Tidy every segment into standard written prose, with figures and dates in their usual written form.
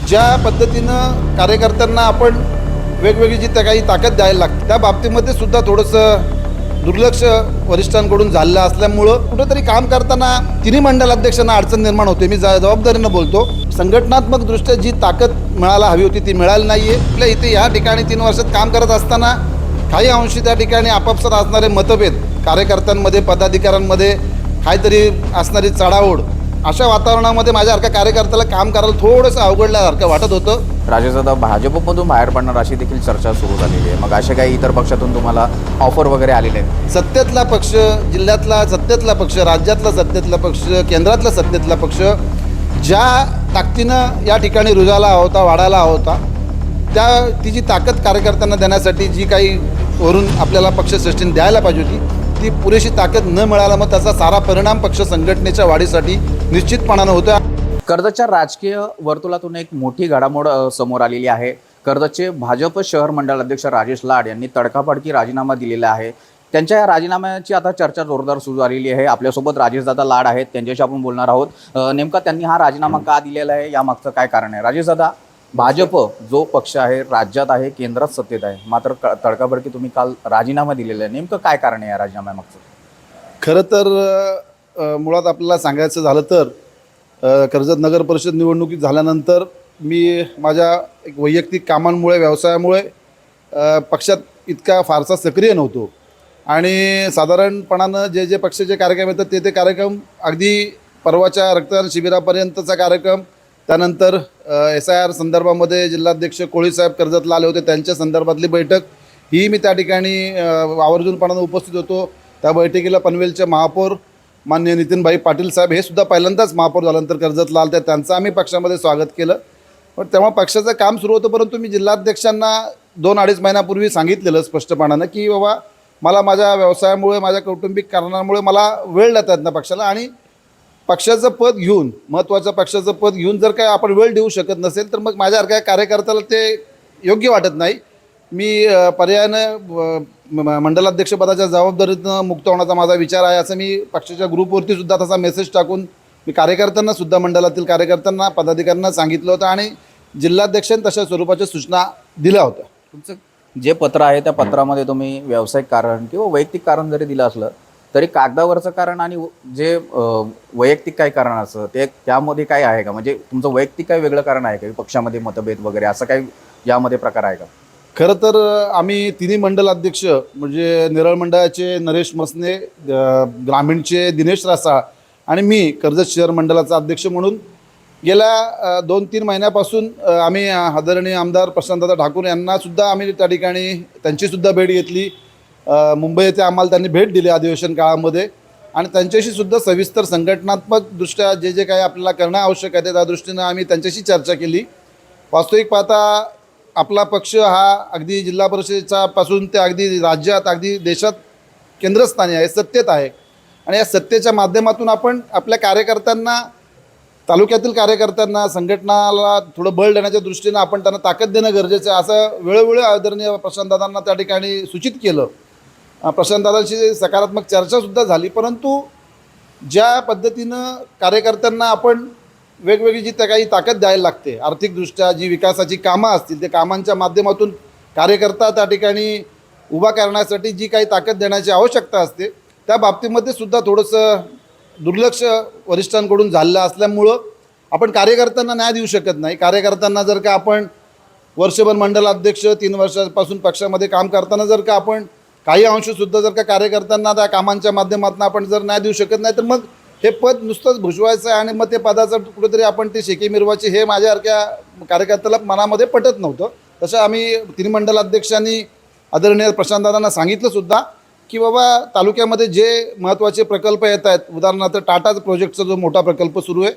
ज्या पद्धतीनं कार्यकर्त्यांना आपण वेगवेगळी जी काही ताकद द्यायला लागते त्या बाबतीमध्ये सुद्धा थोडंसं दुर्लक्ष वरिष्ठांकडून झालेलं असल्यामुळं कुठंतरी काम करताना तिन्ही मंडल अध्यक्षांना अडचण निर्माण होते। मी जबाबदारीनं बोलतो, संघटनात्मक दृष्ट्या जी ताकद मिळायला हवी होती ती मिळाली नाही आहे। आपल्या इथे या ठिकाणी 3 वर्षात काम करत असताना काही अंशी त्या ठिकाणी आपापसात असणारे मतभेद, कार्यकर्त्यांमध्ये पदाधिकाऱ्यांमध्ये काहीतरी असणारी चढाओढ, अशा वातावरणामध्ये माझ्यासारख्या कार्यकर्त्याला काम करायला थोडंसं अवघडल्यासारखं वाटत होतं। राजेशदादा, भाजपमधून बाहेर पडणार अशी देखील चर्चा सुरू झालेली आहे। मग अशा काही इतर पक्षातून तुम्हाला ऑफर वगैरे आलेले आहेत? सत्तेतला पक्ष, जिल्ह्यातला सत्तेतला पक्ष, राज्यातला सत्तेतला पक्ष, केंद्रातला सत्तेतला पक्ष ज्या ताकदीनं या ठिकाणी रुजायला होता, वाढायला होता, तिची ताकद कार्यकर्त्यांना देण्यासाठी जी काही वरून आपल्याला पक्षश्रेष्ठींनी द्यायला पाहिजे होती ती पुरेशी ताकद न मिळाला, मग त्याचा सारा परिणाम पक्ष संघटनेच्या वाढीसाठी निश्चितपणानं होता। कर्जतच्या राजकीय वर्तुळातून एक मोठी घडामोड समोर आलेली आहे। कर्जतचे भाजप शहर मंडळ अध्यक्ष राजेश लाड यांनी तडकाफडकी राजीनामा दिलेला आहे। त्यांच्या या राजीनाम्याची आता चर्चा जोरदार सुरू झालेली आहे। आपल्यासोबत राजेशदादा लाड आहेत, त्यांच्याशी आपण बोलणार आहोत। नेमका त्यांनी हा राजीनामा का दिलेला आहे, यामागचं काय कारण आहे? राजेशदादा, भाजप जो पक्ष आहे राज्यात आहे, केंद्रात सत्तेत आहे, मात्र तडकाफडकी तुम्ही काल राजीनामा दिलेला आहे, नेमकं काय कारण आहे या राजीनाम्यामागचं? खरं तर मुळात आपल्याला सांगायचं झालं तर कर्जत नगर परिषद निवडणुकीत झाल्यानंतर मी माझ्या एक वैयक्तिक कामांमुळे, व्यवसायामुळे पक्षात इतका फारसा सक्रिय नव्हतो आणि साधारणपणानं जे पक्षाचे कार्यक्रम येतात ते कार्यक्रम, अगदी परवाच्या रक्तदान शिबिरापर्यंतचा कार्यक्रम, त्यानंतर SIR संदर्भामध्ये जिल्हाध्यक्ष कोळीसाहेब कर्जतला आले होते, त्यांच्या संदर्भातली बैठक ही मी त्या ठिकाणी आवर्जूनपणानं उपस्थित होतो। त्या बैठकीला पनवेलचे महापौर माननीय नितीनभाई पाटील साहेब हे सुद्धा पहिल्यांदाच महापौर झाल्यानंतर कर्जतला आले, त्यांचं आम्ही पक्षामध्ये स्वागत केलं। पण तेव्हा पक्षाचं काम सुरू होतं, परंतु मी जिल्हाध्यक्षांना 2-2.5 महिन्यापूर्वी सांगितलेलं स्पष्टपणानं की बाबा मला माझ्या व्यवसायामुळे, माझ्या कौटुंबिक कारणामुळे मला वेळ देता येत नाही पक्षाला, आणि पक्षाचं पद घेऊन, महत्त्वाचं पक्षाचं पद घेऊन जर काय आपण वेळ देऊ शकत नसेल तर मग माझ्यासारख्या कार्यकर्त्याला ते योग्य वाटत नाही। मी पर्यायानं मंडलाध्यक्षपदाच्या जबाबदारीतनं मुक्त होण्याचा माझा विचार आहे, असं मी पक्षाच्या ग्रुपवरती सुद्धा तसा मेसेज टाकून मी कार्यकर्त्यांना सुद्धा, मंडळातील कार्यकर्त्यांना, पदाधिकाऱ्यांना सांगितलं होतं आणि जिल्हाध्यक्षांनी तशा स्वरूपाच्या सूचना दिल्या होत्या। तुमचं जे पत्र आहे त्या पत्रामध्ये तुम्ही व्यावसायिक कारण किंवा वैयक्तिक कारण जरी दिलं असलं तरी कागदावरचं कारण आणि जे वैयक्तिक काय कारण असं ते त्यामध्ये काय आहे का? म्हणजे तुमचं वैयक्तिक काय वेगळं कारण आहे का, पक्षामध्ये मतभेद वगैरे असं काही यामध्ये प्रकार आहे का? खरं तर आम्ही तिन्ही मंडल अध्यक्ष म्हणजे नेरळ मंडळाचे नरेश मसने, ग्रामीणचे दिनेश रासाळ आणि मी कर्जत शहर मंडळाचा अध्यक्ष म्हणून गेल्या 2-3 महिन्यापासून आम्ही आदरणीय आमदार प्रशांतदादा ठाकूर यांनासुद्धा आम्ही त्या ठिकाणी त्यांचीसुद्धा भेट घेतली। मुंबई येथे आम्हाला त्यांनी भेट दिली अधिवेशन काळामध्ये आणि त्यांच्याशी सुद्धा सविस्तर संघटनात्मक दृष्ट्या जे काही आपल्याला करणं आवश्यक आहे त्या दृष्टीनं आम्ही त्यांच्याशी चर्चा केली। वास्तविक पाहता आपला पक्ष हा अगदी जिल्हा परिषदेच्या पासून ते अगदी राज्यात, अगदी देशात केंद्रस्थानी आहे, सत्तेत आहे, आणि या सत्तेच्या माध्यमातून आपण आपल्या कार्यकर्त्यांना, तालुक्यातील कार्यकर्त्यांना, संघटनाला थोडं बळ देण्याच्या दृष्टीनं आपण त्यांना ताकद देणं गरजेचं आहे, असं वेळोवेळी आदरणीय प्रशांतदादांना त्या ठिकाणी सूचित केलं। प्रशांतदादांशी सकारात्मक चर्चासुद्धा झाली, परंतु ज्या पद्धतीनं कार्यकर्त्यांना आपण वेगवेगळी जी काही ताकद द्यायला लागते, आर्थिकदृष्ट्या जी विकासाची कामं असतील ते कामांच्या माध्यमातून कार्यकर्ता त्या ठिकाणी उभा करण्यासाठी जी काही ताकद देण्याची आवश्यकता असते त्या बाबतीमध्ये सुद्धा थोडंसं दुर्लक्ष वरिष्ठांकडून झालेलं असल्यामुळं आपण कार्यकर्त्यांना न्याय देऊ शकत नाही। कार्यकर्त्यांना जर का आपण वर्षभर मंडल अध्यक्ष 3 वर्षापासून पक्षामध्ये काम करताना जर का आपण काही अंशसुद्धा जर का कार्यकर्त्यांना त्या कामांच्या माध्यमातून आपण जर न्याय देऊ शकत नाही तर मग हे पद नुसतंच भुजवायचं आहे आणि मग ते पदाचं कुठेतरी आपण ते शेकी मिरवायची, हे माझ्यासारख्या कार्यकर्त्याला मनामध्ये पटत नव्हतं। तसं आम्ही तिन्ही मंडल अध्यक्षांनी आदरणीय प्रशांतदादांना सांगितलं सुद्धा की बाबा तालुक्यामध्ये जे महत्त्वाचे प्रकल्प येत आहेत, उदाहरणार्थ टाटा प्रोजेक्टचा जो मोठा प्रकल्प सुरू आहे,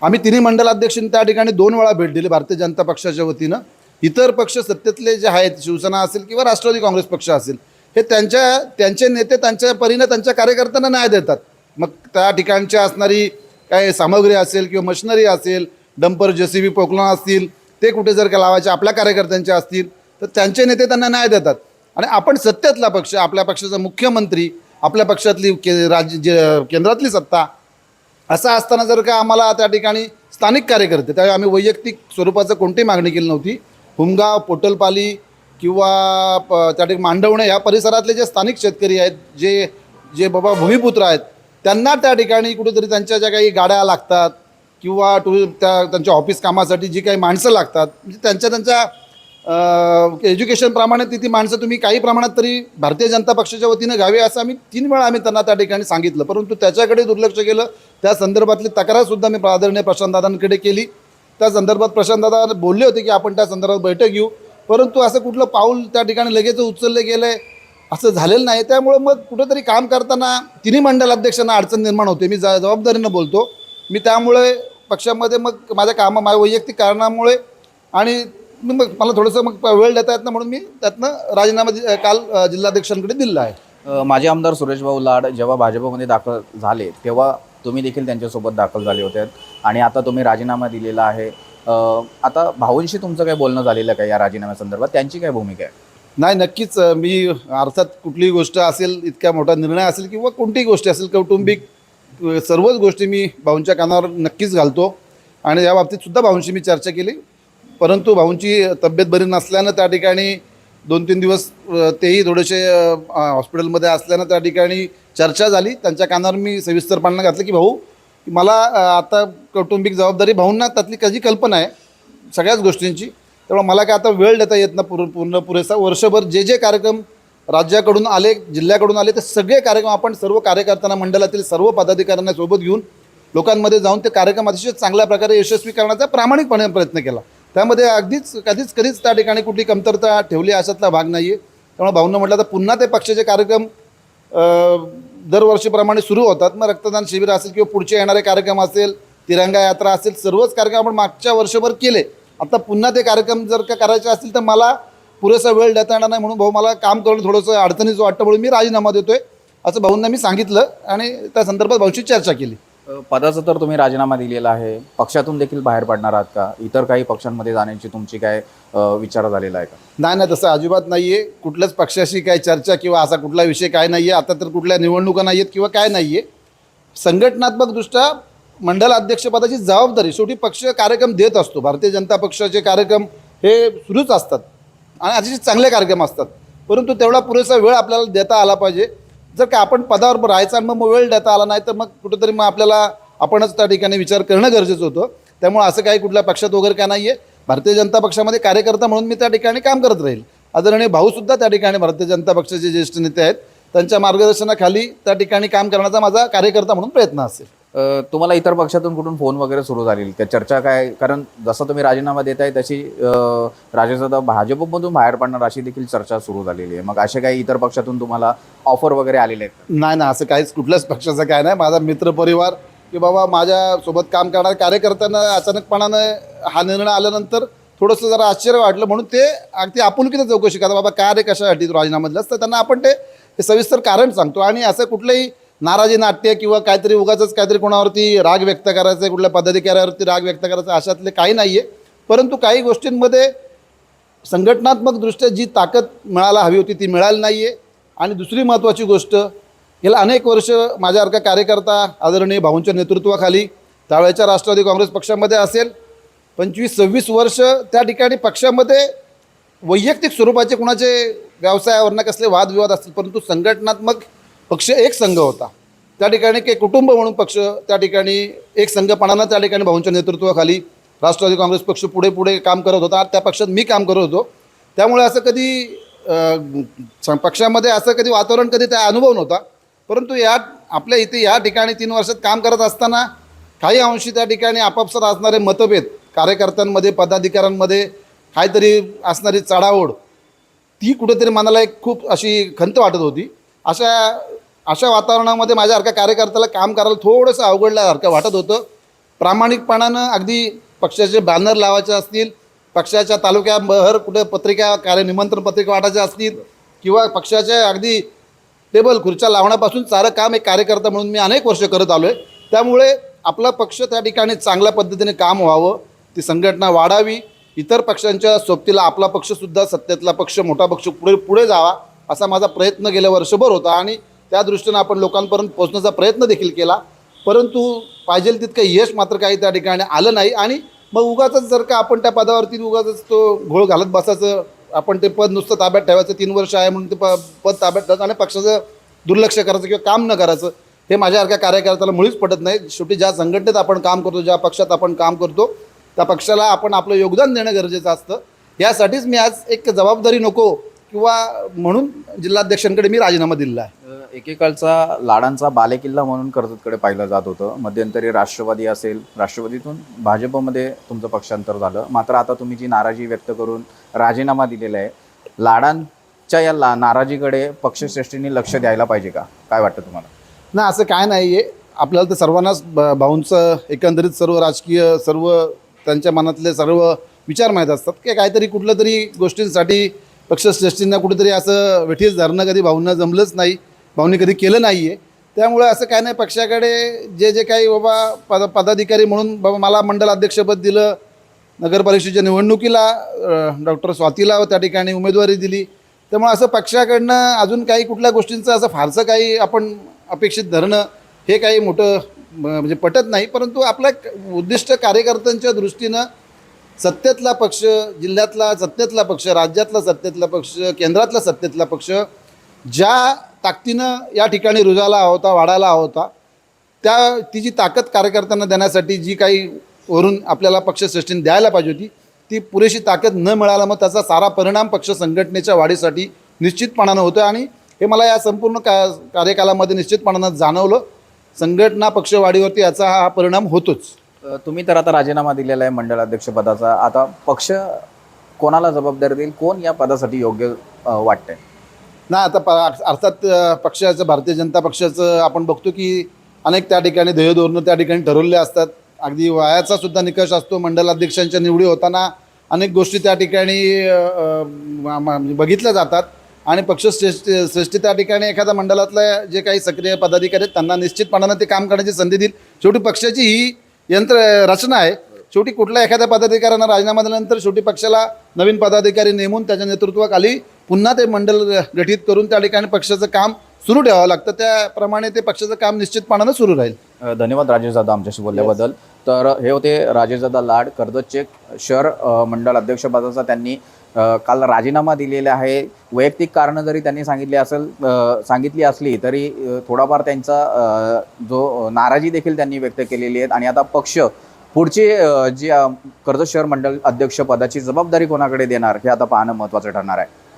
आम्ही तिन्ही मंडल अध्यक्षांनी त्या ठिकाणी 2 वेळा भेट दिली भारतीय जनता पक्षाच्या वतीनं। इतर पक्ष सत्तेतले जे आहेत, शिवसेना असेल किंवा राष्ट्रवादी काँग्रेस पक्ष असेल, हे त्यांचे नेते त्यांच्या परीनं त्यांच्या कार्यकर्त्यांना न्याय देतात। मग त्या ठिकाणची असणारी काय सामग्री असेल किंवा मशिनरी असेल, डंपर, JCB, पोकलॉन असतील, ते कुठे जर का लावायचे आपल्या कार्यकर्त्यांचे असतील तर त्यांचे नेते त्यांना न्याय देतात। आणि आपण सत्तेतला पक्ष, आपल्या पक्षाचा मुख्यमंत्री, आपल्या पक्षातली केंद्रातली सत्ता, असं असताना जर का आम्हाला त्या ठिकाणी स्थानिक कार्यकर्ते, त्यावेळी आम्ही वैयक्तिक स्वरूपाचं कोणतीही मागणी केली नव्हती. हुमगाव, पोटलपाली किंवा त्या ठिकाणी मांडवणे या परिसरातले जे स्थानिक शेतकरी आहेत, जे जे बाबा भूमिपुत्र आहेत, त्यांना त्या ठिकाणी कुठेतरी त्यांच्या ज्या काही गाड्या लागतात किंवा त्यांच्या ऑफिस कामासाठी जी काही माणसं लागतात, म्हणजे त्यांच्या एज्युकेशनप्रमाणे ती माणसं तुम्ही काही प्रमाणात तरी भारतीय जनता पक्षाच्या वतीनं घ्यावी असं आम्ही 3 वेळा आम्ही त्यांना त्या ठिकाणी सांगितलं, परंतु त्याच्याकडे दुर्लक्ष केलं. त्या संदर्भातली तक्रारसुद्धा मी आदरणीय प्रशांतदादांकडे केली. त्या संदर्भात प्रशांतदादा बोलले होते की आपण त्या संदर्भात बैठक घेऊ, परंतु असं कुठलं पाऊल त्या ठिकाणी लगेच उचललं गेलं आहे असं झालेलं नाही. त्यामुळं मग कुठंतरी काम करताना तिन्ही मंडल अध्यक्षांना अडचण निर्माण होते. मी जबाबदारीनं बोलतो. मी त्यामुळे पक्षामध्ये मग माझ्या वैयक्तिक कारणामुळे आणि मग मला थोडंसं मग वेळ देता येत ना, म्हणून मी त्यातनं राजीनामा काल जिल्हाध्यक्षांकडे दिला आहे. माजी आमदार सुरेशभाऊ लाड जेव्हा भाजपमध्ये दाखल झाले तेव्हा तुम्ही देखील त्यांच्यासोबत दाखल झाले होते आणि आता तुम्ही राजीनामा दिलेला आहे. आता भाऊंशी तुमचं काय बोलणं झालेलं का या राजीनाम्यासंदर्भात? त्यांची काय भूमिका आहे? नाही, नक्कीच मी अर्थात कुठलीही गोष्ट असेल, इतक्या मोठा निर्णय असेल किंवा कोणतीही गोष्टी असेल, कौटुंबिक सर्वच गोष्टी मी भाऊंच्या कानावर नक्कीच घालतो आणि या बाबतीत सुद्धा भाऊंशी मी चर्चा केली. परंतु भाऊंची तब्येत बरी नसल्यानं त्या ठिकाणी 2-3 दिवस तेही थोडेसे हॉस्पिटलमध्ये असल्यानं त्या ठिकाणी चर्चा झाली. त्यांच्या कानावर मी सविस्तरपणे घातलं की भाऊ, मला आता कौटुंबिक जबाबदारी, भाऊंना त्यातली कधी कल्पना आहे सगळ्याच गोष्टींची, त्यामुळे मला काय आता वेळ देता येत ना पुरेसा. वर्षभर जे कार्यक्रम राज्याकडून आले, जिल्ह्याकडून आले, ते सगळे कार्यक्रम आपण सर्व कार्यकर्त्यांना, मंडळातील सर्व पदाधिकाऱ्यांना सोबत घेऊन लोकांमध्ये जाऊन ते कार्यक्रम अतिशय चांगल्या प्रकारे यशस्वी करण्याचा प्रामाणिकपणे प्रयत्न केला. त्यामध्ये कधीच त्या ठिकाणी कुठली कमतरता ठेवली अशातला भाग नाही आहे. त्यामुळे भाऊंना म्हटलं तर पुन्हा ते पक्षाचे कार्यक्रम दरवर्षीप्रमाणे सुरू होतात. मग रक्तदान शिबिर असेल किंवा पुढचे येणारे कार्यक्रम असेल, तिरंगा यात्रा असेल, सर्वच कार्यक्रम आपण मागच्या वर्षभर केले. आता पुन्हा ते कार्यक्रम जर का करायचे असतील तर मला पुरेसा वेळ देता येणार नाही, म्हणून भाऊ मला काम करणं थोडंसं अडचणीचं वाटतं, म्हणून मी राजीनामा देतोय असं भाऊंना मी सांगितलं आणि त्या संदर्भात भाऊंशी चर्चा केली. पदाचा तर तुम्ही राजीनामा दिलेला आहे, पक्षातून देखील बाहेर पडणार आहात का? इतर काही पक्षांमध्ये जाण्याची तुमची काय विचार झालेला आहे का? नाही, तसं अजिबात नाही आहे. कुठल्याच पक्षाशी काय चर्चा किंवा असा कुठला विषय काय नाही आहे. आता तर कुठल्या निवडणुका नाही आहेत किंवा काय नाही आहे. संघटनात्मकदृष्ट्या मंडल अध्यक्षपदाची जबाबदारी शेवटी पक्ष कार्यक्रम देत असतो. भारतीय जनता पक्षाचे कार्यक्रम हे सुरूच असतात आणि अतिशय चांगले कार्यक्रम असतात, परंतु तेवढा पुरेसा वेळ आपल्याला देता आला पाहिजे. जर का आपण पदावर राहायचं आणि मग वेळ देता आला नाही तर मग कुठंतरी मग आपणच त्या ठिकाणी विचार करणं गरजेचं होतं. त्यामुळे असं काही कुठल्या पक्षात वगैरे काय नाही आहे. भारतीय जनता पक्षामध्ये कार्यकर्ता म्हणून मी त्या ठिकाणी काम करत राहील. आदरणीय भाऊसुद्धा त्या ठिकाणी भारतीय जनता पक्षाचे ज्येष्ठ नेते आहेत, त्यांच्या मार्गदर्शनाखाली त्या ठिकाणी काम करण्याचा माझा कार्यकर्ता म्हणून प्रयत्न असेल. तुम्हाला इतर पक्षातून कुठून फोन वगैरे सुरू झालेली त्या चर्चा काय? कारण जसं तुम्ही राजीनामा देताय तशी राजेशदादा भाजपमधून बाहेर पडणार अशी देखील चर्चा सुरू झालेली आहे. मग असे काही इतर पक्षातून तुम्हाला ऑफर वगैरे आलेले आहेत? नाही, असं काहीच कुठल्याच पक्षाचं काय नाही. माझा मित्रपरिवार की बाबा माझ्यासोबत काम करणाऱ्या कार्यकर्त्यांना अचानकपणानं हा निर्णय आल्यानंतर थोडंसं जरा आश्चर्य वाटलं, म्हणून ते अगदी आपुलकीनं चौकशी करतात, बाबा काय रे कशासाठी राजीनामा दिलास, तर त्यांना आपण ते सविस्तर कारण सांगतो. आणि असं कुठलंही नाराजी नाट्य किंवा काहीतरी उगाचच काहीतरी कोणावरती राग व्यक्त करायचं, कुठल्या पदाधिकाऱ्यावरती राग व्यक्त करायचा अशातले काही नाही आहे. परंतु काही गोष्टींमध्ये संघटनात्मकदृष्ट्या जी ताकद मिळायला हवी होती ती मिळाली नाही आहे. आणि दुसरी महत्त्वाची गोष्ट, गेल्या अनेक वर्ष माझ्यासारखा कार्यकर्ता आदरणीय भाऊंच्या नेतृत्वाखाली त्यावेळेच्या राष्ट्रवादी काँग्रेस पक्षामध्ये असेल, 25-26 वर्ष त्या ठिकाणी पक्षामध्ये वैयक्तिक स्वरूपाचे कुणाचे व्यवसायावरनं कसले वादविवाद असतील, परंतु संघटनात्मक पक्ष एक संघ होता. त्या ठिकाणी काही कुटुंब म्हणून पक्ष त्या ठिकाणी एक संघपणानं त्या ठिकाणी भाऊंच्या नेतृत्वाखाली राष्ट्रवादी काँग्रेस पक्ष पुढे काम करत होता. त्या पक्षात मी काम करत होतो. त्यामुळे असं कधी पक्षामध्ये असं कधी वातावरण कधी त्या अनुभव नव्हता. परंतु आपल्या इथे या ठिकाणी 3 वर्षात काम करत असताना काही अंशी त्या ठिकाणी आपापसात असणारे मतभेद, कार्यकर्त्यांमध्ये, पदाधिकाऱ्यांमध्ये काहीतरी असणारी चढाओढ, ती कुठेतरी मनाला एक खूप अशी खंत वाटत होती. अशा वातावरणामध्ये माझ्यासारख्या कार्यकर्त्याला काम करायला थोडंसं अवघडल्यासारखं वाटत होतं. प्रामाणिकपणानं अगदी पक्षाचे बॅनर लावायचे असतील, पक्षाच्या तालुक्याभर कुठे पत्रिका निमंत्रण पत्रिका वाटायच्या असतील किंवा पक्षाच्या अगदी टेबल खुर्च्या लावण्यापासून सारं काम एक कार्यकर्ता म्हणून मी अनेक वर्ष करत आलो आहे. त्यामुळे आपला पक्ष त्या ठिकाणी चांगल्या पद्धतीने काम व्हावं, ती संघटना वाढावी, इतर पक्षांच्या सोबतीला आपला पक्षसुद्धा सत्तेतला पक्ष, मोठा पक्ष पुढे जावा असा माझा प्रयत्न गेल्या वर्षभर होता आणि त्या दृष्टीनं आपण लोकांपर्यंत पोहोचण्याचा प्रयत्न देखील केला. परंतु पाहिजे तितकं यश मात्र काही त्या ठिकाणी आलं नाही. आणि मग उगाच जर का आपण त्या पदावरती उगाच तो घोळ घालत बसायचं, आपण ते पद नुसतं ताब्यात ठेवायचं, 3 वर्ष आहे म्हणून ते पद ताब्यात ठेवायचं आणि पक्षाचं दुर्लक्ष करायचं किंवा काम न करायचं, हे माझ्यासारख्या कार्यकर्त्याला मुळीच पटत नाही. शेवटी ज्या संघटनेत आपण काम करतो, ज्या पक्षात आपण काम करतो, त्या पक्षाला आपण आपलं योगदान देणं गरजेचं असतं. यासाठीच मी आज एक जबाबदारी नको किंवा म्हणून जिल्हाध्यक्षांकडे मी राजीनामा दिलेला आहे. एकेकाळचा लाडांचा बालेकिल्ला म्हणून कर्जतकडे पाहिलं जात होतं. मध्यंतरी राष्ट्रवादी असेल, राष्ट्रवादीतून भाजपमध्ये तुमचं पक्षांतर झालं. मात्र आता तुम्ही जी नाराजी व्यक्त करून राजीनामा दिलेला आहे, लाडांच्या या नाराजीकडे पक्षश्रेष्ठींनी लक्ष द्यायला पाहिजे का? काय वाटतं तुम्हाला? नाही, असं काय नाही आहे. आपल्याला तर सर्वांनाच भाऊंचं एकंदरीत सर्व राजकीय सर्व त्यांच्या मनातले सर्व विचार माहीत असतात की काहीतरी कुठलं तरी गोष्टींसाठी पक्षश्रेष्ठींना कुठेतरी असं वेठीस धरणं कधी भाऊंना जमलंच नाही, भाऊंनी कधी केलं नाही आहे. त्यामुळे असं काय नाही, पक्षाकडे जे काही बाबा पदाधिकारी म्हणून बाबा मला मंडल अध्यक्षपद दिलं, नगरपरिषदेच्या निवडणुकीला डॉक्टर स्वातीला त्या ठिकाणी उमेदवारी दिली. त्यामुळे असं पक्षाकडनं अजून काही कुठल्या गोष्टींचं असं फारसं काही आपण अपेक्षित धरणं हे काही मोठं म्हणजे पटत नाही. परंतु आपलं उद्दिष्ट कार्यकर्त्यांच्या दृष्टीनं सत्तेतला पक्ष, जिल्ह्यातला सत्तेतला पक्ष, राज्यातला सत्तेतला पक्ष, केंद्रातला सत्तेतला पक्ष ज्या ताकदीनं या ठिकाणी रुजायला होता, वाढायला होता, ती जी ताकद कार्यकर्त्यांना देण्यासाठी जी काही वरून आपल्याला पक्षश्रेष्ठींनी द्यायला पाहिजे होती, ती पुरेशी ताकद न मिळाला. मग त्याचा सारा परिणाम पक्ष संघटनेच्या वाढीसाठी निश्चितपणानं होतं आणि हे मला या संपूर्ण कार्यकालामध्ये निश्चितपणानं जाणवलं. संघटना पक्षवाढीवरती याचा हा परिणाम होतोच. तुम्ही तर आता राजीनामा दिलेला आहे मंडळ अध्यक्षपदाचा. आता पक्ष कोणाला जबाबदारी देईल? कोण या पदासाठी योग्य वाटतंय? नाही, आता अर्थात पक्षाचं, भारतीय जनता पक्षाचं आपण बघतो की अनेक त्या ठिकाणी ध्येयधोरणं त्या ठिकाणी ठरवले असतात. अगदी वयाचा सुद्धा निकष असतो. मंडल अध्यक्षांच्या निवडी होताना अनेक गोष्टी त्या ठिकाणी बघितल्या जातात आणि पक्षश्रेष्ठी त्या ठिकाणी एखाद्या मंडळातल्या जे काही सक्रिय पदाधिकारी आहेत त्यांना निश्चितपणानं ते काम करण्याची संधी देईल. शेवटी पक्षाची ही रचना आहे. शेवटी कुठल्या एखाद्या पदाधिकाऱ्यांना राजीनामा दिल्यानंतर शेवटी पक्षाला नवीन पदाधिकारी नेमून त्याच्या नेतृत्वाखाली पुन्हा ते मंडळ गठीत करून त्या ठिकाणी पक्षाचं काम सुरू ठेवावं लागतं. त्याप्रमाणे ते पक्षाचं काम निश्चितपणानं सुरू राहील. धन्यवाद राजेश दादा आमच्याशी बोलल्याबद्दल. तर हे होते राजेश दादा लाड, कर्जतचे शहर मंडळ अध्यक्षपदाचा त्यांनी काल राजीनामा दिलेला आहे. वैयक्तिक कारणं जरी त्यांनी सांगितली असली तरी थोडाफार त्यांचा जो नाराजी देखील त्यांनी व्यक्त केलेली आहे. आणि आता पक्ष पुढची जी कर्जत शहर मंडळ अध्यक्षपदाची जबाबदारी कोणाकडे देणार हे आता पाहणं महत्त्वाचं ठरणार आहे.